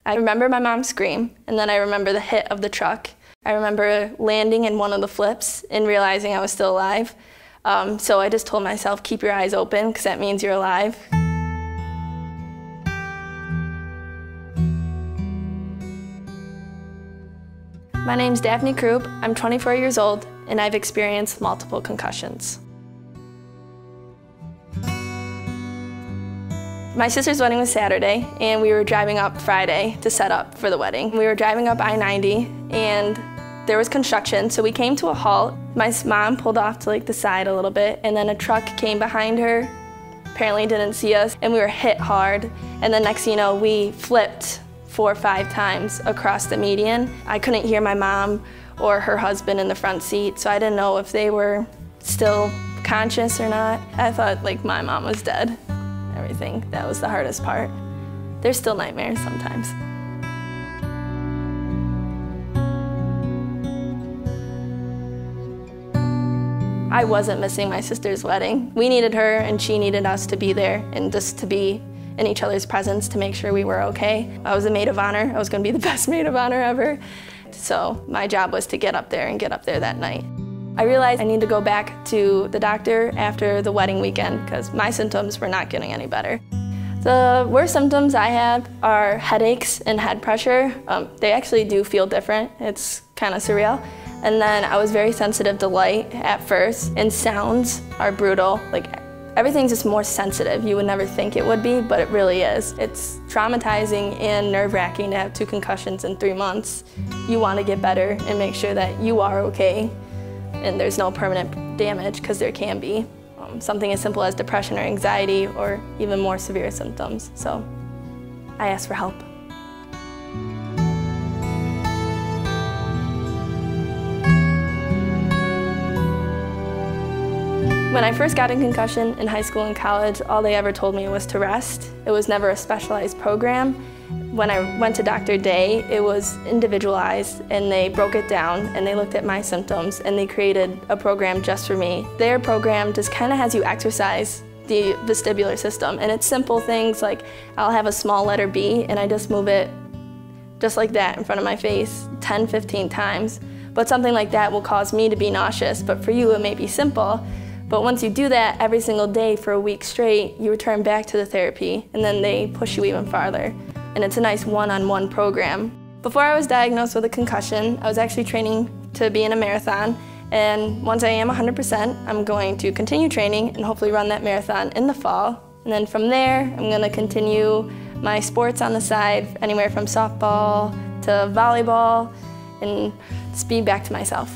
I remember my mom's scream, and then I remember the hit of the truck. I remember landing in one of the flips and realizing I was still alive. So I just told myself, keep your eyes open, because that means you're alive. My name's Daphne Croop. I'm 24 years old, and I've experienced multiple concussions. My sister's wedding was Saturday, and we were driving up Friday to set up for the wedding. We were driving up I-90, and there was construction, so we came to a halt. My mom pulled off to the side a little bit, and then a truck came behind her, apparently didn't see us, and we were hit hard. And then next thing you know, we flipped 4 or 5 times across the median. I couldn't hear my mom or her husband in the front seat, so I didn't know if they were still conscious or not. I thought my mom was dead. Everything. That was the hardest part. There's still nightmares sometimes. I wasn't missing my sister's wedding. We needed her and she needed us to be there and just to be in each other's presence to make sure we were okay. I was a maid of honor. I was going to be the best maid of honor ever. So my job was to get up there and get up there that night. I realized I need to go back to the doctor after the wedding weekend because my symptoms were not getting any better. The worst symptoms I have are headaches and head pressure. They actually do feel different. It's kind of surreal. And then I was very sensitive to light at first, and sounds are brutal. Everything's just more sensitive. You would never think it would be, but it really is. It's traumatizing and nerve-wracking to have 2 concussions in 3 months. You want to get better and make sure that you are okay and there's no permanent damage, because there can be. Something as simple as depression or anxiety or even more severe symptoms. So I asked for help. When I first got a concussion in high school and college, all they ever told me was to rest. It was never a specialized program. When I went to Dr. Day, it was individualized, and they broke it down and they looked at my symptoms and they created a program just for me. Their program just kind of has you exercise the vestibular system, and it's simple things like I'll have a small letter B and I just move it just like that in front of my face 10, 15 times. But something like that will cause me to be nauseous, but for you it may be simple. But once you do that every single day for a week straight, you return back to the therapy, and then they push you even farther. And it's a nice one-on-one program. Before I was diagnosed with a concussion, I was actually training to be in a marathon. And once I am 100%, I'm going to continue training and hopefully run that marathon in the fall. And then from there, I'm going to continue my sports on the side, anywhere from softball to volleyball, and just be back to myself.